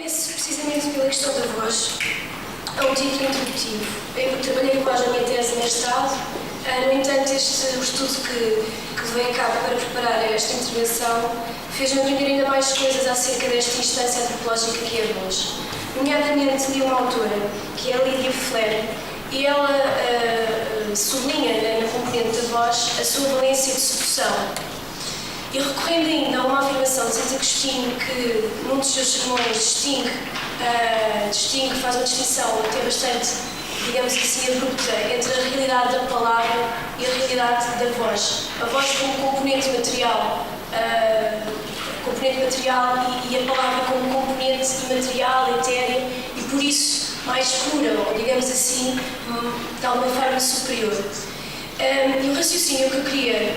Começo precisamente pela questão da voz. É um título introdutivo. Eu trabalhei com voz na minha tese de mestrado. No entanto, o estudo que levei a cabo para preparar esta intervenção fez-me aprender ainda mais coisas acerca desta instância antropológica que é a voz. Nomeadamente, li uma autora, que é a Lydia Flair, e ela sublinha na componente da voz a sua valência de sedução. E recorrendo ainda a uma afirmação de Santo Agostinho, que num dos seus sermões faz uma distinção até bastante, digamos assim, abrupta entre a realidade da palavra e a realidade da voz. A voz como componente material, e a palavra como componente imaterial, etérea, e por isso mais pura, ou digamos assim, de alguma forma superior. E o raciocínio que eu queria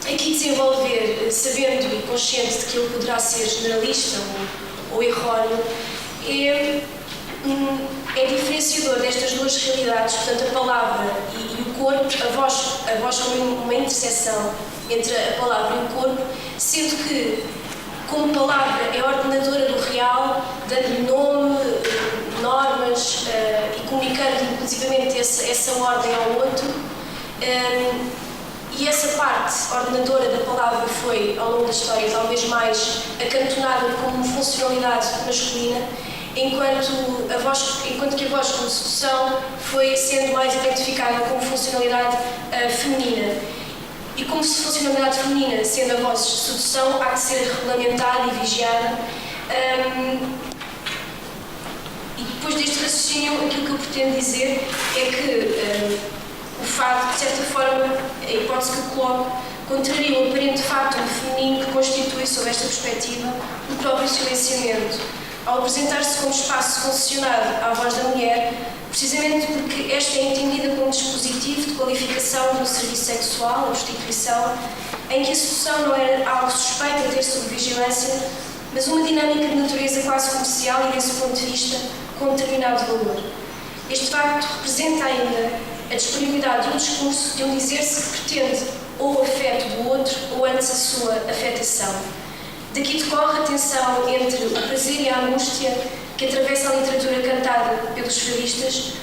aqui desenvolver, sabendo e consciente de que ele poderá ser generalista ou erróneo, é diferenciador destas duas realidades, portanto, a palavra e o corpo, a voz como uma interseção entre a palavra e o corpo, sendo que, como palavra, é ordenadora do real, dando nome, normas e comunicando inclusivamente essa ordem ao outro. E essa parte ordenadora da palavra foi, ao longo da história, talvez mais acantonada como funcionalidade masculina, enquanto que a voz como sedução foi sendo mais identificada como funcionalidade feminina. E como se funcionalidade feminina, sendo a voz de sedução, há de ser regulamentada e vigiada. E depois deste raciocínio, aquilo que eu pretendo dizer é que o facto, de certa forma, a hipótese que eu coloco, contraria o aparente facto feminino que constitui, sob esta perspectiva, o próprio silenciamento, ao apresentar-se como espaço concessionado à voz da mulher, precisamente porque esta é entendida como um dispositivo de qualificação do serviço sexual, a prostituição, em que a sedução não era algo suspeito a ter sob vigilância, mas uma dinâmica de natureza quase comercial e, desse ponto de vista, com determinado valor. Este facto representa ainda a disponibilidade de um discurso de um dizer-se que pretende ou o afeto do outro ou antes a sua afetação. Daqui decorre a tensão entre o prazer e a angústia que atravessa a literatura cantada pelos fadistas,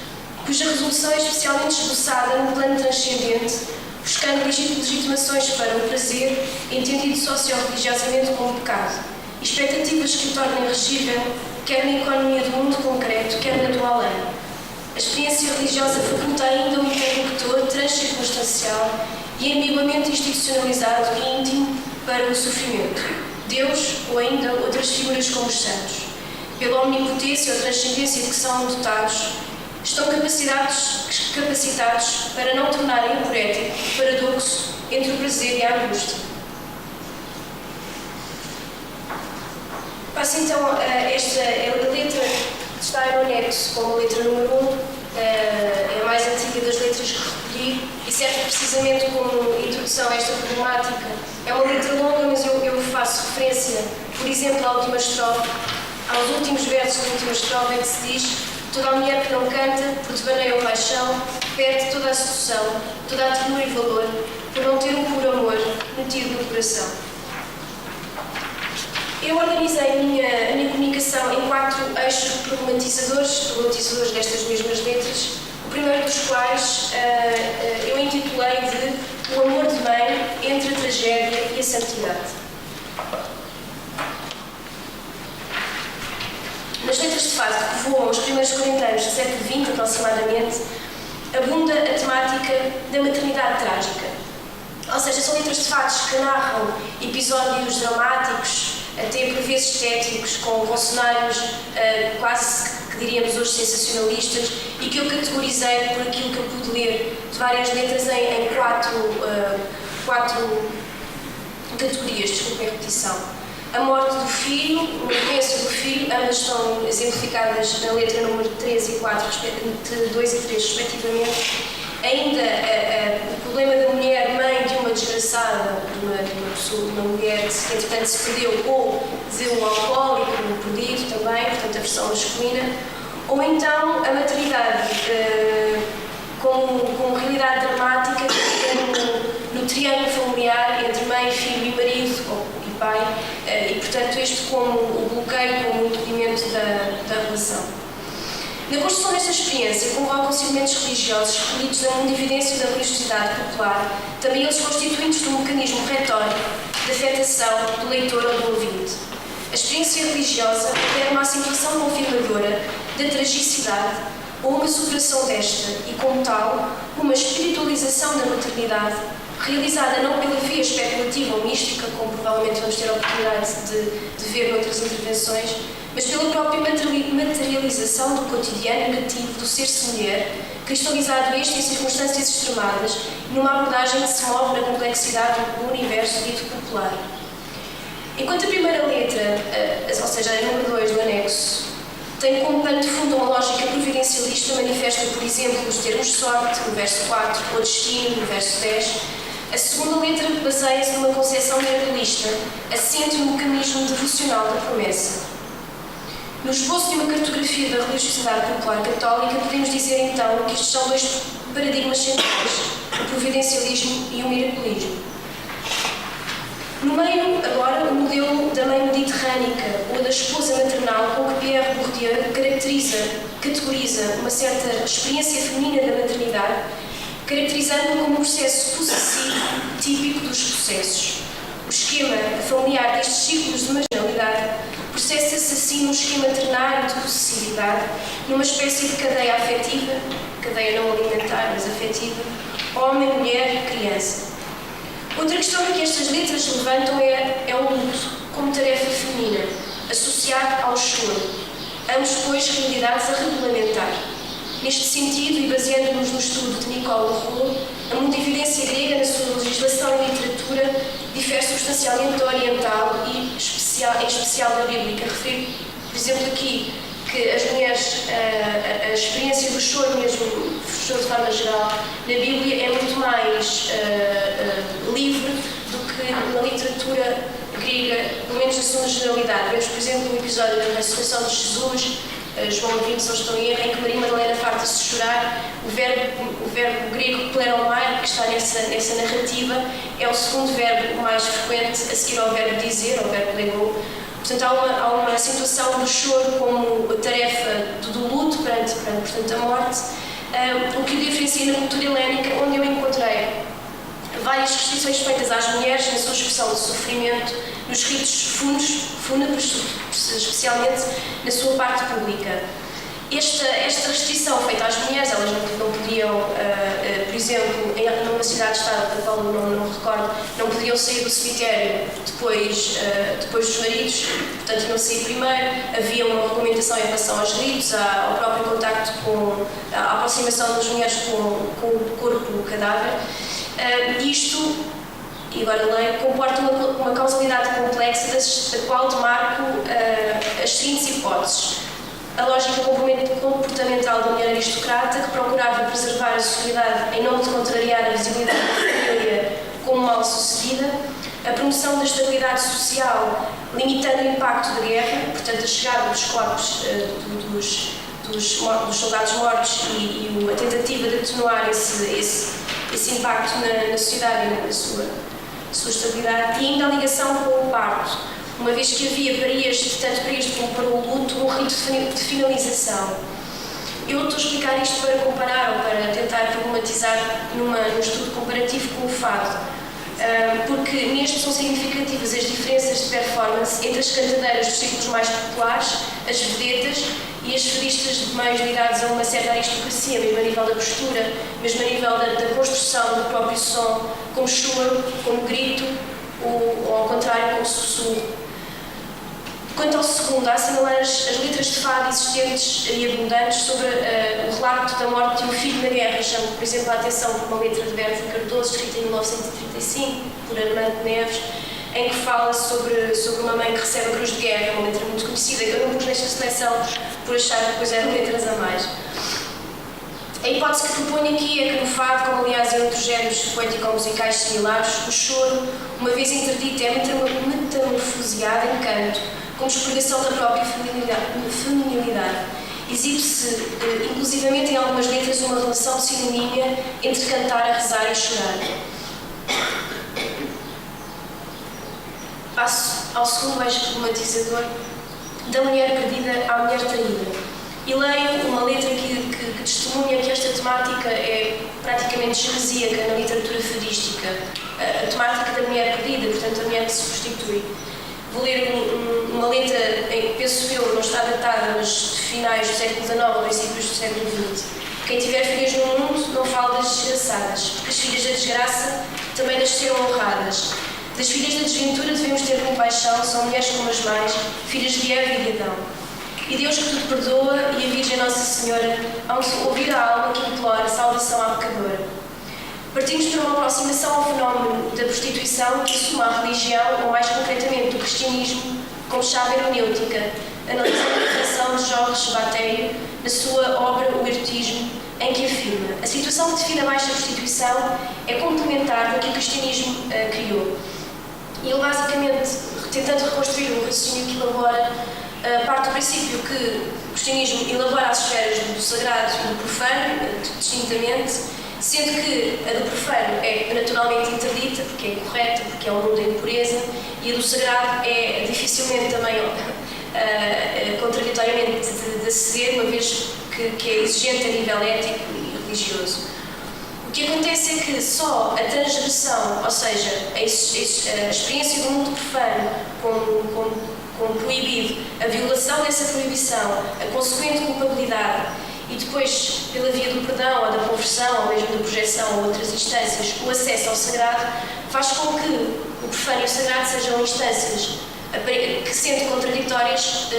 cuja resolução é especialmente esboçada no plano transcendente, buscando legitimações para o prazer, entendido socio-religiosamente como pecado, expectativas que o tornem regível, quer na economia do mundo concreto, quer na do além. A experiência religiosa faculta ainda um interlocutor transcircunstancial e ambiguamente institucionalizado e íntimo para o sofrimento. Deus ou ainda outras figuras como os santos, pela omnipotência ou transcendência de que são dotados, estão capacitados para não tornarem impoético o paradoxo entre o prazer e a angústia. Passo então a letra está no anexo como a letra número 1, é a mais antiga das letras que recolhi e serve precisamente como introdução a esta problemática. É uma letra longa, mas eu faço referência, por exemplo, à última estrofe, aos últimos versos da última estrofe, em que se diz: toda a mulher que não canta, por devaneio ou paixão, perde toda a sedução, toda a ternura e valor, por não ter um puro amor metido no coração. Eu organizei a minha comunicação em 4 eixos problematizadores destas mesmas letras, o primeiro dos quais eu intitulei de O amor de mãe entre a tragédia e a santidade. Nas letras de fado que voam os primeiros 40 anos do século XX, aproximadamente, abunda a temática da maternidade trágica. Ou seja, são letras de fados que narram episódios dramáticos, até por vezes estéticos, com cenários quase que diríamos hoje sensacionalistas, e que eu categorizei por aquilo que eu pude ler de várias letras em 4 categorias, desculpem a repetição. A morte do filho, a doença do filho, ambas estão exemplificadas na letra número 3 e 4, 2 e 3, respectivamente. Ainda o problema da mulher, mãe de uma desgraçada, de uma mulher que entretanto se perdeu, ou de um alcoólico, um perdido também, portanto a versão masculina, ou então a maternidade como realidade dramática no triângulo familiar entre mãe, filho e marido, e pai, e portanto este como o bloqueio, como o impedimento da transformação. Na construção desta experiência, convocam-se elementos religiosos recolhidos na mundividência da religiosidade popular, também eles constituintes do mecanismo retórico de afetação do leitor ou do ouvinte. A experiência religiosa requer uma acentuação confirmadora da tragicidade ou uma superação desta e, como tal, uma espiritualização da maternidade, realizada não pela via especulativa ou mística, como provavelmente vamos ter a oportunidade de ver noutras intervenções, mas pela própria materialização do cotidiano negativo do ser-se mulher, cristalizado este em circunstâncias extremadas, numa abordagem que se move na complexidade do universo dito popular. Enquanto a primeira letra, ou seja, a número 2 do anexo, tem como pano de fundo uma lógica providencialista, manifesta, por exemplo, os termos sorte, no verso 4, ou destino, no verso 10, a segunda letra baseia-se numa concepção miraculista, assente no mecanismo devocional da promessa. No esboço de uma cartografia da religiosidade popular católica, podemos dizer então que estes são dois paradigmas centrais, o providencialismo e o miraculismo. No meio, agora, o modelo da mãe mediterrânica ou da esposa maternal com que Pierre Bourdieu categoriza uma certa experiência feminina da maternidade, caracterizando-a como um processo possessivo típico dos processos. O esquema familiar destes círculos de marginalidade processa-se assim num esquema ternário de possessividade, numa espécie de cadeia afetiva, cadeia não alimentar, mas afetiva, homem, mulher, criança. Outra questão que estas letras levantam é o luto, como tarefa feminina, associado ao choro, ambos, pois, realidades a regulamentar. Neste sentido, e baseando-nos no estudo de Nicole Roux, a mundividência grega, na sua legislação e literatura, difere substancialmente da oriental e, em especial da bíblica. Refiro, por exemplo, aqui que as mulheres, a experiência do choro, mesmo o choro de forma geral, na Bíblia é muito mais livre do que na literatura grega, pelo menos na sua generalidade. Vemos, por exemplo, um episódio da ressurreição de Jesus, João 20, se não estou em erro, em que Maria Madalena farta-se de chorar. O verbo grego pleromai, que está nessa narrativa, é o segundo verbo mais frequente a seguir ao verbo dizer, ao verbo legou. Portanto, há uma situação do choro como tarefa do luto perante portanto, a morte, o que o diferencia na cultura helénica, onde eu encontrei várias restrições feitas às mulheres na sua expressão de sofrimento, nos ritos fúnebres, especialmente na sua parte pública. Esta restrição feita às mulheres, elas não podiam, por exemplo, numa cidade-estado, da qual eu não recordo, não podiam sair do cemitério depois dos maridos, portanto iam sair primeiro, havia uma regulamentação em relação aos ritos, ao próprio contacto à aproximação das mulheres com o corpo, o cadáver. Isto, e agora leio, comporta uma causalidade complexa, da qual demarco as seguintes hipóteses. A lógica comportamental da mulher aristocrata, que procurava preservar a sociedade em nome de contrariar a visibilidade da família como mal sucedida, a promoção da estabilidade social, limitando o impacto da guerra, portanto a chegada dos corpos dos soldados mortos e a tentativa de atenuar esse impacto na sociedade e na sua estabilidade, e ainda a ligação com o parto, uma vez que havia tanto para este como para o luto, um rito de finalização. Eu estou a explicar isto para comparar ou para tentar problematizar num estudo comparativo com o fado, porque neste são significativas as diferenças de performance entre as cantadeiras dos círculos mais populares, as vedetas e as fadistas de meios ligados a uma certa aristocracia, mesmo a nível da postura, mesmo a nível da construção do próprio som, como choro, como grito, ou ao contrário, como sussurro. Quanto ao segundo, a assinalar as letras de fado existentes e abundantes sobre o relato da morte de um filho na guerra, chamo, por exemplo, a atenção para uma letra de Berta Cardoso, escrita em 1935, por Armando Neves, em que fala sobre uma mãe que recebe a cruz de guerra, uma letra muito conhecida, que eu não pus nesta seleção por achar que depois eram letras a mais. A hipótese que proponho aqui é que no fado, como aliás em outros géneros poético-musicais similares, o choro, uma vez interdito, é metamorfoseado em canto, como expurgação da própria feminilidade. Exibe-se, inclusivamente em algumas letras, uma relação de sinonímia entre cantar, a rezar e chorar. Passo ao segundo eixo problematizador, da mulher perdida à mulher traída. e leio uma letra que testemunha que esta temática é praticamente genesíaca na literatura fadística, a temática da mulher perdida, portanto a mulher que se prostitui. Vou ler uma letra, penso eu, não está datada, mas de finais do século XIX ou princípios do século XX. Quem tiver filhas no mundo, não fala das desgraçadas, porque as filhas da desgraça também nasceram honradas. Das filhas da desventura devemos ter compaixão, são mulheres como as mães, filhas de Eva e de Adão. E Deus que tudo perdoa, e a Virgem Nossa Senhora, hão de ouvir a alma que implora salvação à pecadora. Partimos para uma aproximação ao fenómeno da prostituição que assume a religião, ou mais concretamente o cristianismo, como chave hermenêutica, analisando a reflexão de Jorge Batério na sua obra O Erotismo, em que afirma: a situação que define abaixo da prostituição é complementar com que o cristianismo criou. E ele basicamente, tentando reconstruir um raciocínio que elabora, parte do princípio que o cristianismo elabora as esferas do sagrado e do profano, distintamente, sendo que a do profano é naturalmente interdita, porque é incorreta, porque é um mundo em pureza, e a do sagrado é dificilmente também, contraditoriamente, de aceder, uma vez que é exigente a nível ético e religioso. O que acontece é que só a transgressão, ou seja, a experiência do mundo profano como proibido, a violação dessa proibição, a consequente culpabilidade e depois, pela via do perdão ou da conversão ou mesmo da projeção ou outras instâncias, o acesso ao sagrado, faz com que o profano e o sagrado sejam instâncias que, sendo contraditórias,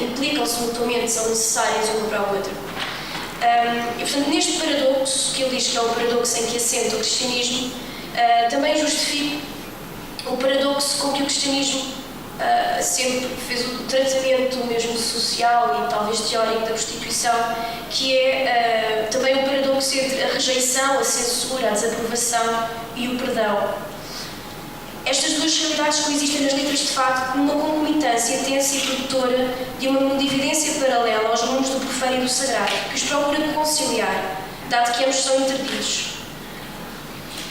implicam-se mutuamente, são necessárias uma para a outra. E, portanto, neste paradoxo, que ele diz que é o paradoxo em que assenta o cristianismo, também justifico o paradoxo com que o cristianismo sempre fez o tratamento mesmo social e talvez teórico da prostituição, que é também o paradoxo entre a rejeição, a censura, a desaprovação e o perdão. Estas duas realidades coexistem nas letras de facto numa concomitância tensa e produtora de uma mundividência paralela aos mundos do profano e do sagrado, que os procura conciliar, dado que ambos são interditos.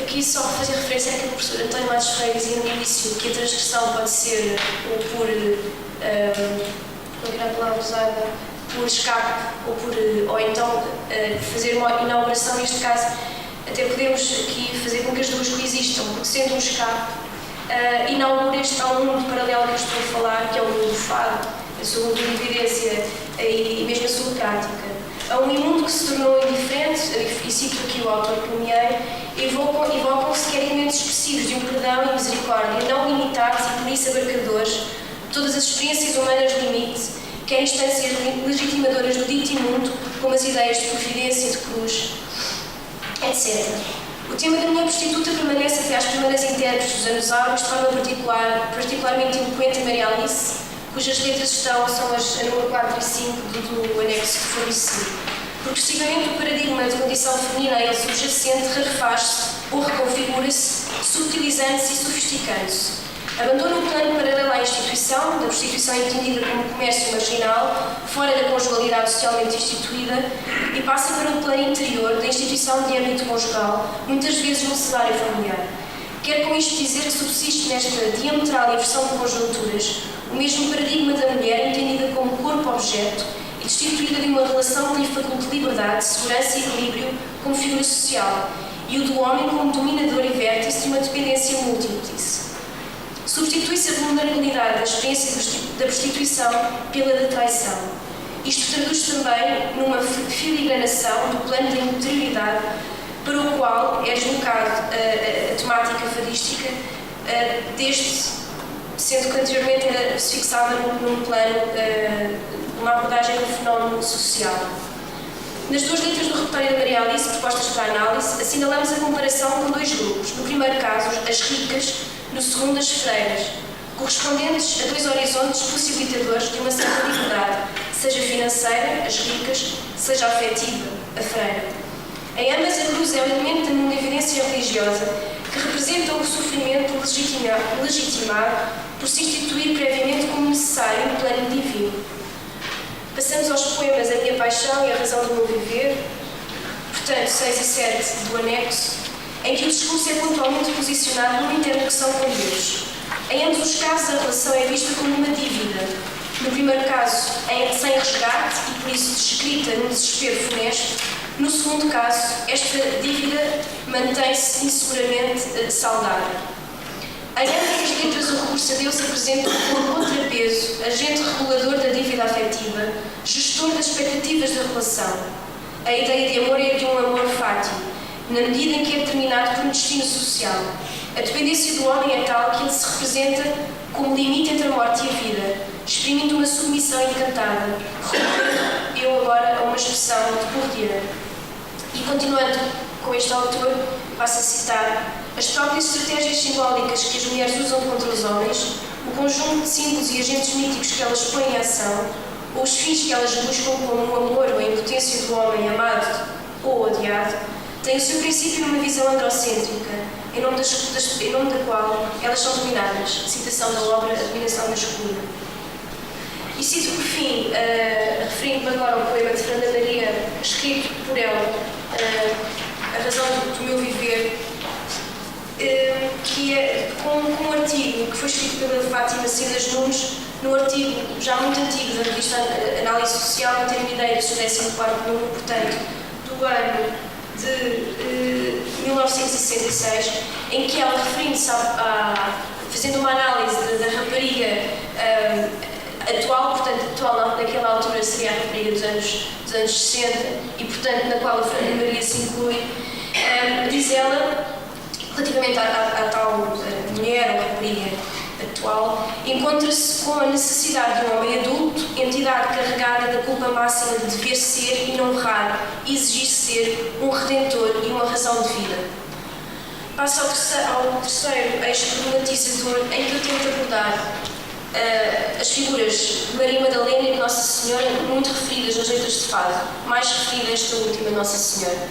Aqui só para fazer referência àquilo que o professor António Matos Ferreira dizia no início, que a transgressão pode ser ou por, qual era a palavra usada, por escape ou então fazer uma inauguração, neste caso até podemos aqui fazer com que as duas coexistam, porque sendo um escape, inaugura este tal mundo paralelo que eu estou a falar, que é o mundo do fado, a sua evidência e mesmo a sua prática. A um imundo que se tornou indiferente, e cito aqui o autor Plumier, evocam sentimentos expressivos de um perdão e misericórdia não limitados e por isso abarcadores, todas as experiências humanas limite, quer instâncias legitimadoras do dito imundo, como as ideias de providência, de cruz, etc. O tema da mulher prostituta permanece até às primeiras intérpretes dos anos áureos, de forma particularmente eloquente em Maria Alice, cujas letras são as número 4 e 5 do anexo que forneci. Progressivamente, o paradigma de condição feminina a ele subjacente rarefaz-se ou reconfigura-se, subtilizando-se e sofisticando-se. Abandona o plano paralelo à instituição, da prostituição entendida como comércio marginal, fora da conjugalidade socialmente instituída, e passa para o plano interior da instituição de âmbito conjugal, muitas vezes no cenário familiar. Quero com isto dizer que subsiste nesta diametral inversão de conjunturas o mesmo paradigma da mulher entendida como corpo-objeto e destituída de uma relação que lhe faculte liberdade, segurança e equilíbrio como figura social, e o do homem como dominador e vértice de uma dependência múltiplice. Substitui-se a vulnerabilidade da experiência da prostituição pela da traição. Isto traduz também numa filigranação do plano da interioridade para o qual é deslocado a temática fadística, sendo que anteriormente era fixada num plano, uma abordagem do fenómeno social. Nas duas letras do repertório da Maria Alice, propostas para análise, assinalamos a comparação com dois grupos. No primeiro caso, as ricas, no segundo, as freiras, correspondentes a dois horizontes possibilitadores de uma certa liberdade, seja financeira, as ricas, seja afetiva, a freira. Em ambas, a cruz é o elemento da mundividência religiosa que representa o sofrimento legitimado por se instituir previamente como necessário no plano divino. Passamos aos poemas A Minha Paixão e A Razão do Meu Viver, portanto, 6 e 7 do anexo, em que o discurso é pontualmente posicionado numa interlocução com Deus. Em ambos os casos, a relação é vista como uma dívida. No primeiro caso, sem resgate e, por isso, dívida num desespero funesto. No segundo caso, esta dívida mantém-se inseguramente saldada. Em ambas as letras, o recurso a Deus apresenta como contrapeso, agente regulador da dívida afetiva, gestor das expectativas da relação. A ideia de amor é de um amor fati, na medida em que é determinado por um destino social. A dependência do homem é tal que ele se representa como limite entre a morte e a vida, exprimindo uma submissão encantada, recorrendo eu agora a uma expressão de Bourdieu. E continuando com este autor, passo a citar: as próprias estratégias simbólicas que as mulheres usam contra os homens, o conjunto de símbolos e agentes míticos que elas põem em ação, ou os fins que elas buscam como o amor ou a impotência do homem amado ou odiado, têm o seu princípio numa visão androcêntrica, em nome da qual elas são dominadas. Citação da obra A Dominação Masculina. E cito por fim, referindo-me agora ao poema de Fernanda Maria, escrito por ela, A Razão do Meu Viver, que é com um artigo que foi escrito pela Fátima Cedas Nunes, no artigo já muito antigo da revista Análise Social, não tenho ideia do seu 14º número, portanto, do ano de 1966, em que ela, referindo-se fazendo uma análise da rapariga atual, portanto, atual naquela altura seria a rapariga dos anos 60, e portanto na qual a Fernanda Maria se inclui, diz ela, relativamente à tal mulher ou rapariga atual, encontra-se com a necessidade de um homem adulto, entidade carregada da culpa máxima de dever ser e não honrar, e exigir ser um redentor e uma razão de vida. Passo ao terceiro eixo problematizador, em que eu tento abordar as figuras de Maria Madalena e de Nossa Senhora, muito referidas nas letras de fado, mais referida esta última, Nossa Senhora.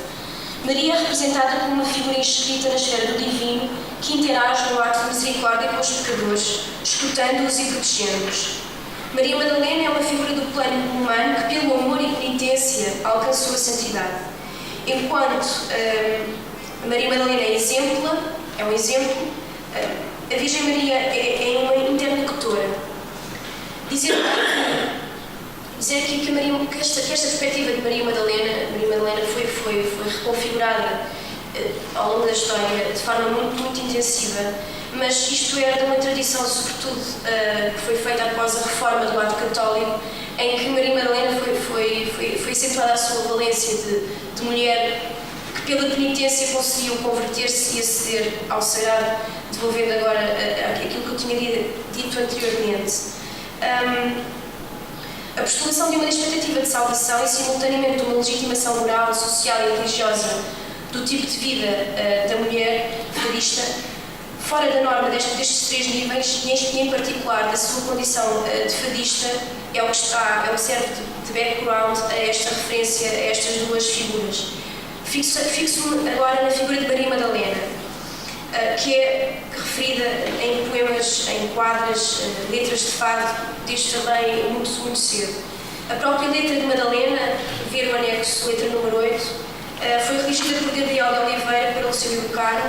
Maria é representada como uma figura inscrita na esfera do divino, que interage no ato de misericórdia com os pecadores, escutando-os e protegendo-os. Maria Madalena é uma figura do plano humano que, pelo amor e penitência, alcançou a santidade. Enquanto Maria Madalena é um exemplo, a Virgem Maria é uma interlocutora. Dizer aqui que esta perspectiva de Maria Madalena foi reconfigurada ao longo da história de forma muito intensiva, mas isto era de uma tradição, sobretudo, que foi feita após a reforma do ato católico, em que Maria Madalena foi acentuada a sua valência de mulher que pela penitência conseguiu converter-se e aceder ao sagrado, devolvendo agora aquilo que eu tinha dito anteriormente. A postulação de uma expectativa de salvação e, simultaneamente, de uma legitimação moral, social e religiosa do tipo de vida da mulher fadista, fora da norma destes três níveis, e em particular da sua condição de fadista, é o que serve de background a esta referência a estas duas figuras. Fixo-me agora na figura de Maria Madalena, que é referida em poemas, em quadras, letras de fado, desde também muito cedo. A própria letra de Madalena, ver o anexo, letra número 8, foi redigida por Gabriel de Oliveira para o seu Educaro,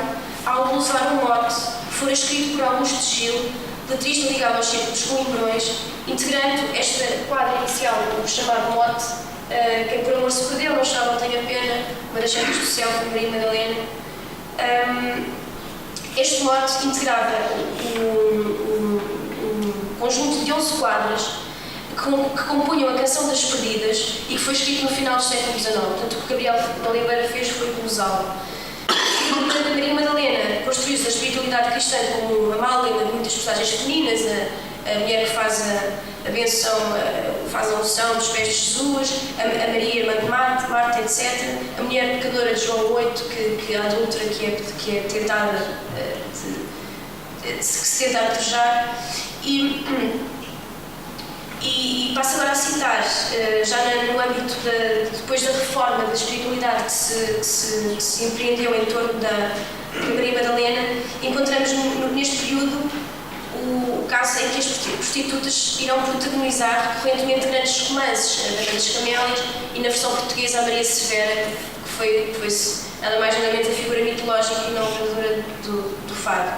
ao glosar um mote que fora escrito por Augusto de Gil, letrista ligado aos círculos coimbrões, integrando esta quadra inicial, o chamado mote, quem por amor se perdeu, não chora, não tem a pena, uma das santas do céu, foi Maria Madalena. Este mote integrava um conjunto de 11 quadras que compunham a Canção das Perdidas e que foi escrito no final do século XIX. Portanto, o que Gabriel de Oliveira fez foi glosá-lo. A Maria Madalena construiu-se a espiritualidade cristã como uma amálgama de muitas personagens femininas, a mulher que faz a benção, faz a unção dos pés de Jesus, a Maria, irmã de Marta, etc. A mulher pecadora de João 8, que é a adúltera, que é tentada, que se tenta apedrejar. E passo agora a citar, já no âmbito depois da reforma da espiritualidade que se empreendeu em torno da Maria Madalena, encontramos neste período o caso em que as prostitutas irão protagonizar recorrentemente grandes romances, a Banda das Camélias e, na versão portuguesa, a Maria Severa, que foi nada mais nada menos a figura mitológica e não verdadeira do fado.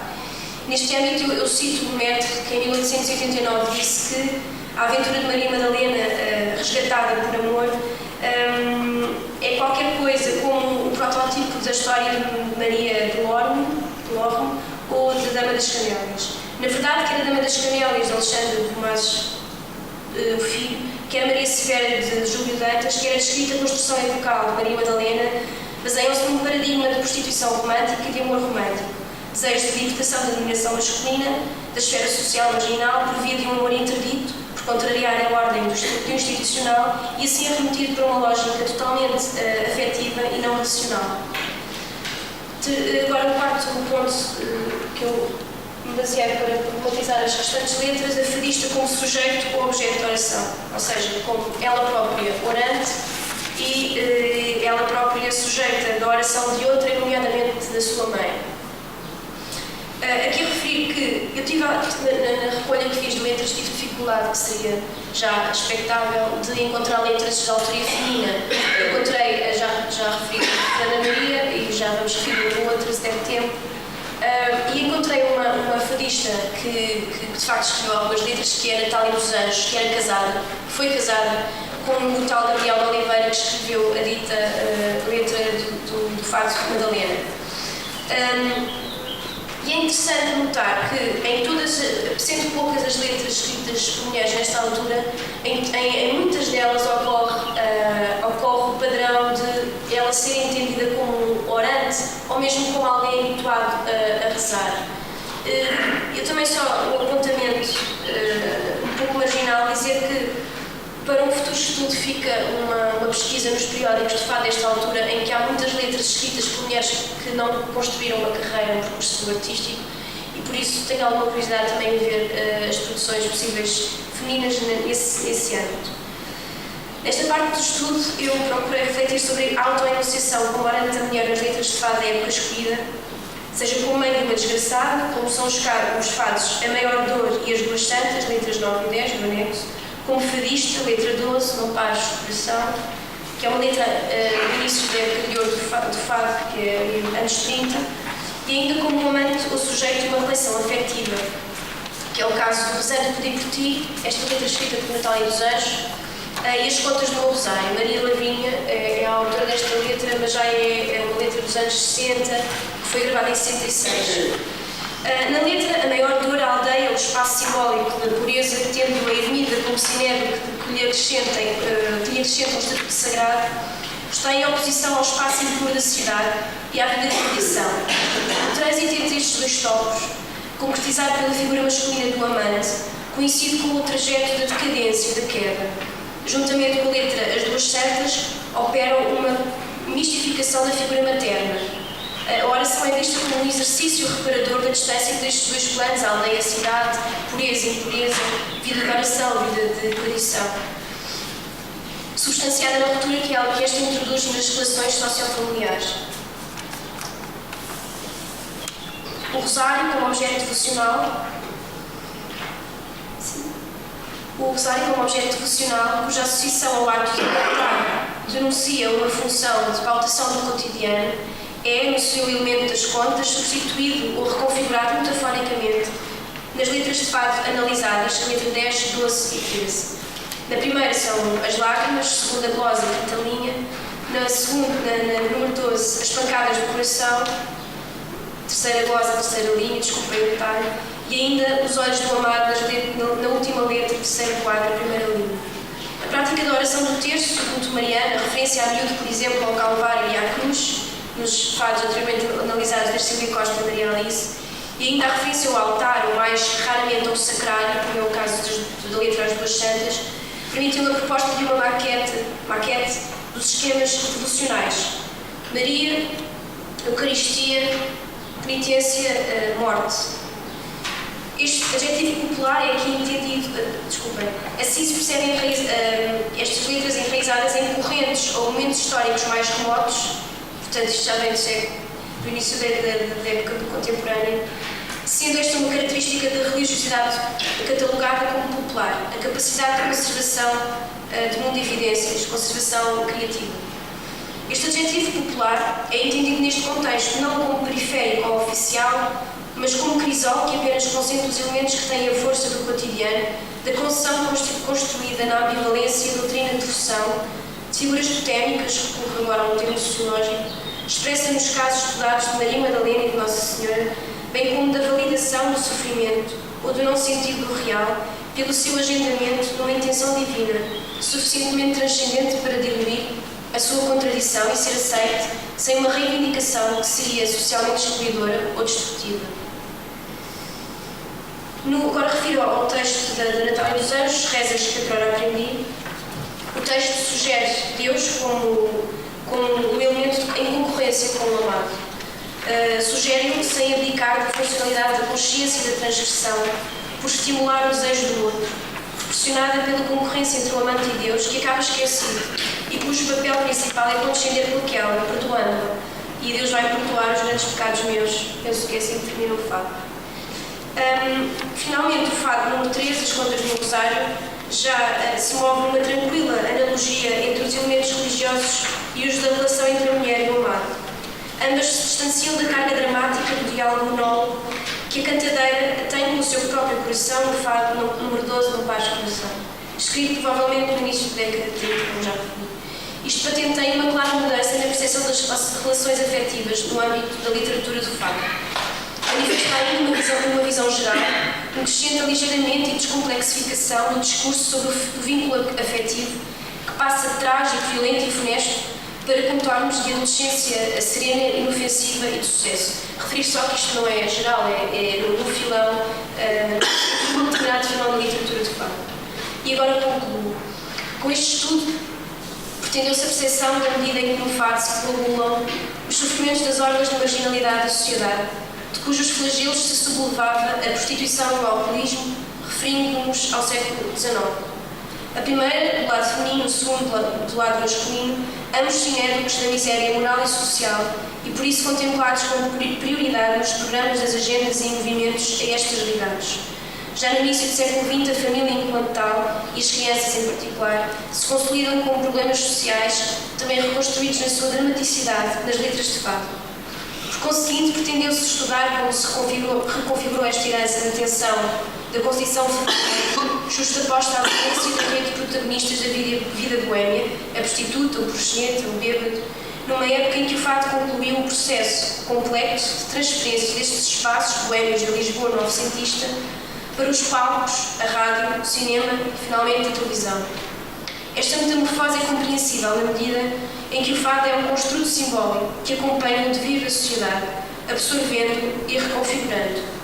Neste âmbito, eu cito o Métre, que em 1889 disse que a aventura de Maria Madalena, resgatada por amor, história de Maria de Lorme ou da Dama das Camélias. Na verdade, quer a Dama das Camélias de Alexandre Dumas o Filho, quer Maria Severa de Júlio Dantas, quer a descrita construção epocal de Maria Madalena, baseiam-se num paradigma de prostituição romântica e de amor romântico, desejo de libertação da dominação masculina, da esfera social marginal, por via de um amor interdito, por contrariar a ordem do institucional e assim arremetido para uma lógica totalmente afetiva e não racional. Agora, o quarto ponto que eu me baseei para problematizar as restantes letras, a fadista como sujeito ou objeto de oração, ou seja, como ela própria orante e ela própria sujeita da oração de outra, nomeadamente da sua mãe. Aqui refiro que eu tive, na recolha que fiz de letras, tive dificuldade, que seria já expectável, de encontrar letras de autoria feminina. Eu encontrei, já referi a Ana Maria, e já vamos referir outras até tempo, e encontrei uma fadista que de facto escreveu algumas letras, que é a Natália dos Anjos, que era casada, foi casada com o tal Gabriel de Oliveira, que escreveu a dita letra do Fado de Madalena. E é interessante notar que em todas, sendo poucas as letras escritas por mulheres nesta altura, em muitas delas ocorre o padrão de ela ser entendida como orante ou mesmo como alguém habituado a rezar. Eu também só um apontamento um pouco marginal, dizer que para um futuro estudo fica uma pesquisa nos periódicos de fado desta altura, em que há muitas letras escritas por mulheres que não construíram uma carreira, um percurso artístico, e por isso tenho alguma curiosidade também em ver as produções possíveis femininas nesse âmbito. Nesta parte do estudo, eu procurei refletir sobre a autoenunciação como orante da mulher nas letras de fado da época escolhida, seja como mãe de uma desgraçada, como são os fados A Maior Dor e As Duas Santas, letras 9 e 10, do anexo, como fadista, letra 12, Não Pares de Coração, que é uma letra do início da época de ouro do fado, que é anos 30, e ainda como amante ou sujeito de uma relação afetiva, que é o caso do Rezando Pedir por Ti, esta letra escrita por Natália dos Anjos, e As Contas do Meu Rosário. Maria Lavinha é a autora desta letra, mas já é uma letra dos anos 60, que foi gravada em 66. Na letra, a maior dor, a aldeia, o espaço simbólico da pureza, tendo a ermida como sinédrio que lhe acrescenta um estatuto sagrado, está em oposição ao espaço impuro da cidade e à vida de tradição. O trânsito entre estes dois topos, concretizado pela figura masculina do amante, coincide com o trajeto da decadência, da queda. Juntamente com a letra As Duas Santas, operam uma mistificação da figura materna. A oração é vista como um exercício reparador da distância destes dois planos, a aldeia e a cidade, pureza e impureza, vida de oração, vida de tradição. Substanciada na ruptura que esta introduz nas relações sociofamiliares. O rosário como objeto devocional. O rosário como objeto devocional, cuja associação ao ato de cantar denuncia uma função de pautação do cotidiano, é, no seu elemento das contas, substituído ou reconfigurado metaforicamente nas letras de fado analisadas, letra 10, 12 e 13. Na primeira são as lágrimas, segunda glosa e quinta linha, na número 12, as pancadas do coração, terceira glosa, terceira linha, desculpem o detalhe, e ainda os olhos do amado na última letra, terceira quadra, primeira linha. A prática da oração do terço, segundo Mariana, referência a miúdo, por exemplo, ao Calvário e à Cruz, nos fados anteriormente analisados da Silvia Costa e Maria Alice, e ainda a referência ao altar, ou mais raramente ao sacrário, como é o caso da letra As Duas Santas, permitiu a proposta de uma maquete dos esquemas devocionais: Maria, Eucaristia, Penitência, Morte. Este adjetivo popular é aqui entendido, assim se percebem estas letras enraizadas em correntes ou momentos históricos mais remotos. Portanto, isto já vem do início da época contemporânea, sendo esta uma característica da religiosidade catalogada como popular, a capacidade de conservação de mundo de evidências, conservação criativa. Este adjetivo popular é entendido neste contexto não como periférico ou oficial, mas como crisol que apenas concentra os elementos que têm a força do cotidiano, da concessão construída na ambivalência, doutrina de devoção, de figuras totémicas, recorro agora a um termo sociológico, expressa nos casos estudados de Maria Madalena e de Nossa Senhora, bem como da validação do sofrimento ou do não sentido do real, pelo seu agendamento numa intenção divina, suficientemente transcendente para diluir a sua contradição e ser aceite sem uma reivindicação que seria socialmente excluidora ou destrutiva. Agora refiro ao texto da Natália dos Anjos, rezas que outrora aprendi. O texto sugere Deus como um elemento em concorrência com o amado. Sugere-o sem abdicar da funcionalidade da consciência e da transgressão, por estimular o desejo do outro, proporcionada pela concorrência entre o amante e Deus, que acaba esquecido e cujo papel principal é condescender pelaquela, perdoando-a. E Deus vai perdoar os grandes pecados meus. Penso que assim termina o fado. Finalmente, o fado número 13, as contas do Rosário, já se move numa tranquila analogia entre os elementos religiosos e os da relação entre a mulher e o amado. Ambas se distanciam da carga dramática do diálogo monólogo que a cantadeira tem no seu próprio coração no fado número 12 do Paz Coração, escrito provavelmente no início da década de 30, como já referi. Isto patenteia uma clara mudança na percepção das relações afetivas no âmbito da literatura do fado. Manifesta ainda uma visão geral, um crescente ligeiramente e descomplexificação do discurso sobre o vínculo afetivo que passa de trágico, violento e funesto para contornos de adolescência serena, inofensiva e de sucesso. Referir só que isto não é geral, é no filão, no determinado filão da literatura do fado. E agora concluo. Com este estudo, pretendeu-se a percepção da medida em que no fado se coagulam os sofrimentos das órgãos de marginalidade da sociedade, de cujos flagelos se sublevava a prostituição e o alcoolismo, referindo-nos ao século XIX. A primeira, do lado feminino, o segundo, do lado masculino, ambos sinérgicos da miséria moral e social e por isso contemplados como prioridade nos programas das agendas e movimentos a estas realidades. Já no início do século XX, a família enquanto tal, e as crianças em particular, se consolidam como problemas sociais, também reconstruídos na sua dramaticidade nas letras de fado. Por conseguinte, pretendeu-se estudar como se reconfigurou esta herança da tensão da Constituição feminina, justaposta à violência da rede de protagonistas da vida boémia, a prostituta, o proxeneta, o bêbado, numa época em que o fado concluiu um processo complexo de transferência destes espaços boémios da Lisboa novecentista para os palcos, a rádio, o cinema e, finalmente, a televisão. Esta metamorfose é compreensível na medida em que o fado é um construto simbólico que acompanha o devir da sociedade, absorvendo e reconfigurando.